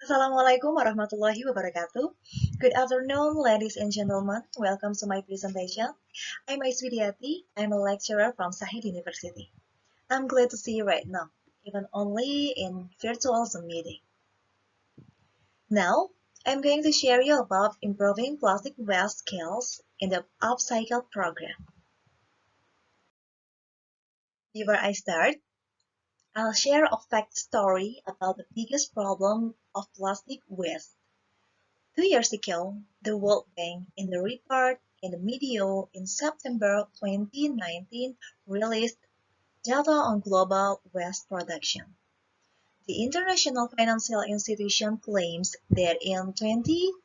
Assalamualaikum warahmatullahi wabarakatuh. Good afternoon, ladies and gentlemen. Welcome to my presentation. I'm Euis Widiati. I'm a lecturer from Sahid University. I'm glad to see you right now, even only in virtual Zoom meeting. Now, I'm going to share you about improving plastic waste skills in the upcycle program. Before I start, I'll share a fact story about the biggest problem of plastic waste. 2 years ago, the World Bank, in the report in the media in September 2019, released data on global waste production. The International Financial Institution claims that in 2016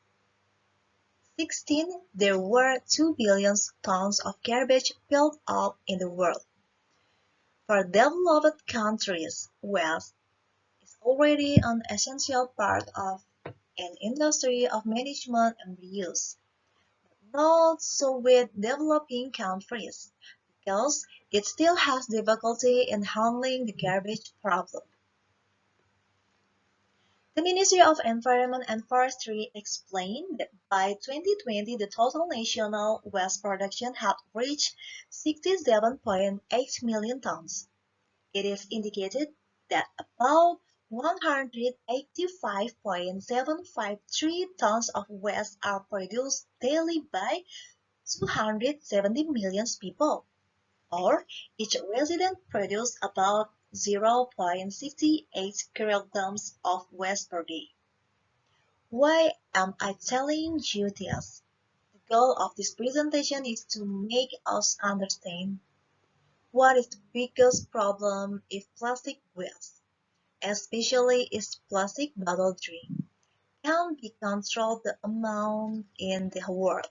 there were 2 billion tons of garbage built up in the world. For developed countries, waste is already an essential part of an industry of management and reuse. Not so with developing countries, because it still has difficulty in handling the garbage problem. The Ministry of Environment and Forestry explained that by 2020 the total national waste production had reached 67.8 million tons. It is indicated that about 185.753 tons of waste are produced daily by 270 million people, or each resident produces about 0.68 kilograms of waste per day. Why am I telling you this? The goal of this presentation is to make us understand what is the biggest problem if plastic waste, especially if plastic bottle drink, can be controlled the amount in the world.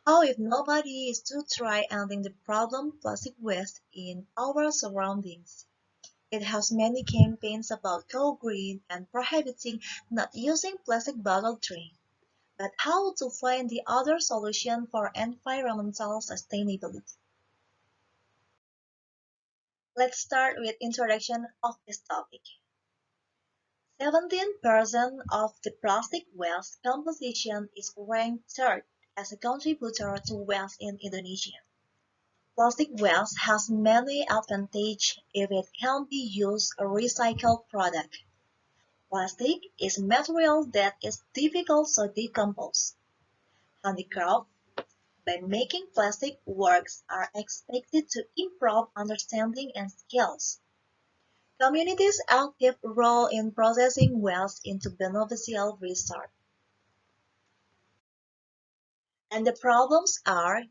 How if nobody is to try ending the problem plastic waste in our surroundings? It has many campaigns about go green and prohibiting not using plastic bottle drink. But how to find the other solution for environmental sustainability? Let's start with introduction of this topic. 17% of the plastic waste composition is ranked third as a contributor to waste in Indonesia. Plastic waste has many advantages if it can be used as a recycled product. Plastic is a material that is difficult to decompose. Handicrafts, by making plastic works, are expected to improve understanding and skills. Communities' active role in processing waste into beneficial resource. And the problems are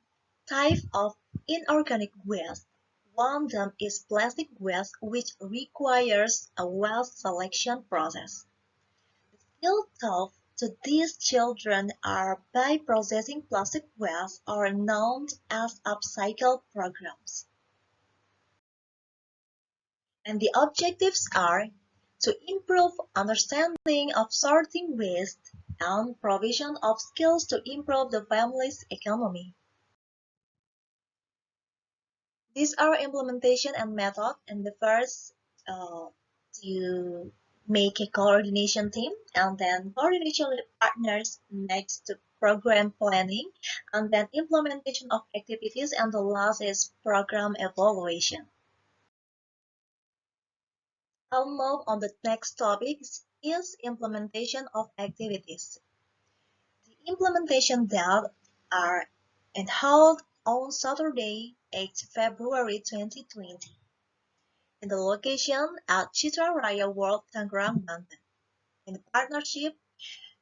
type of inorganic waste. One of them is plastic waste, which requires a waste selection process. The skill taught to these children are by processing plastic waste are known as upcycle programs. And the objectives are to improve understanding of sorting waste and provision of skills to improve the family's economy. These are implementation and method, and the first to make a coordination team, and then coordination with partners, next to program planning, and then implementation of activities, and the last is program evaluation. I'll move on the next topic is implementation of activities. The implementation dates are held on Saturday, 8 February 2020. In the location at Citra Raya World Tangerang, Banten. In partnership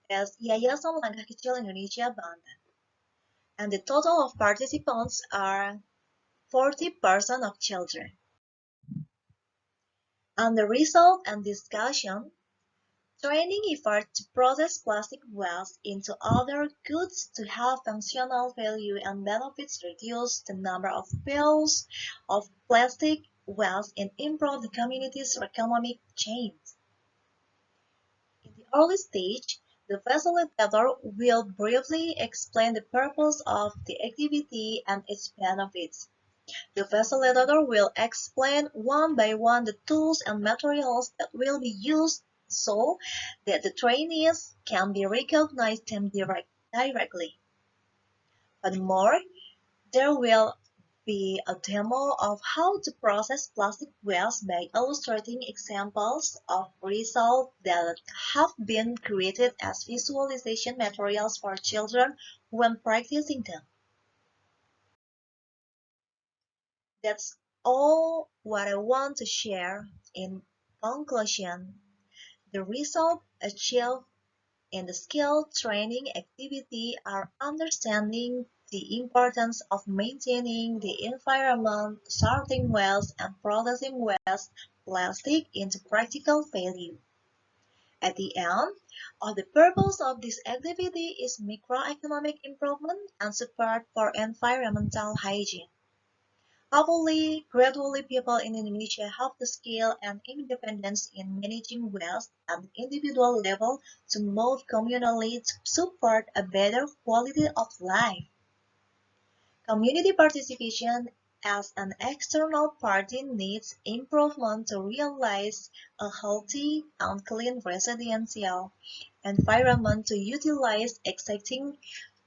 as Yayasan Langkah Kecil Indonesia, Banten. And the total of participants are 40% of children. And the result and discussion, training effort to process plastic waste into other goods to have functional value and benefits, reduce the number of bills of plastic waste and improve the community's economic chains. In the early stage, the facilitator will briefly explain the purpose of the activity and its benefits. The facilitator will explain one by one the tools and materials that will be used so that the trainees can be recognized them directly. Furthermore, there will be a demo of how to process plastic waste by illustrating examples of results that have been created as visualization materials for children when practicing them. That's all what I want to share. In conclusion, the results achieved in the skill training activity are understanding the importance of maintaining the environment, sorting waste, and processing waste plastic into practical value. At the end, the purpose of this activity is microeconomic improvement and support for environmental hygiene. Hopefully, gradually people in Indonesia have the skill and independence in managing waste at the individual level to move communally to support a better quality of life. Community participation as an external party needs improvement to realize a healthy and clean residential environment to utilize existing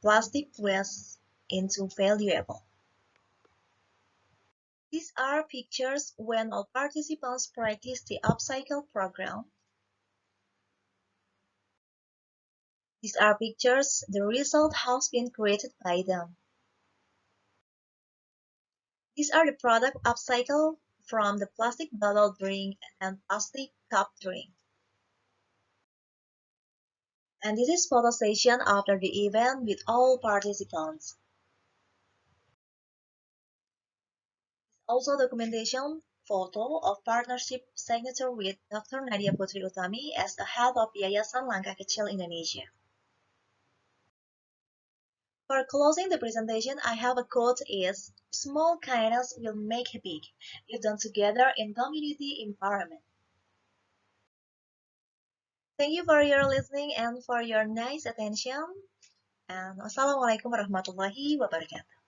plastic waste into valuable. These are pictures when all participants practice the upcycle program. These are pictures the result has been created by them. These are the product upcycle from the plastic bottle drink and plastic cup drink. And this is photo session after the event with all participants. Also documentation photo of partnership signature with Dr. Nadia Putri Utami as the head of Yayasan Langkah Kecil Indonesia. For closing the presentation, I have a quote is, small kindness will make big, if done together in community environment. Thank you for your listening and for your nice attention. And wassalamualaikum warahmatullahi wabarakatuh.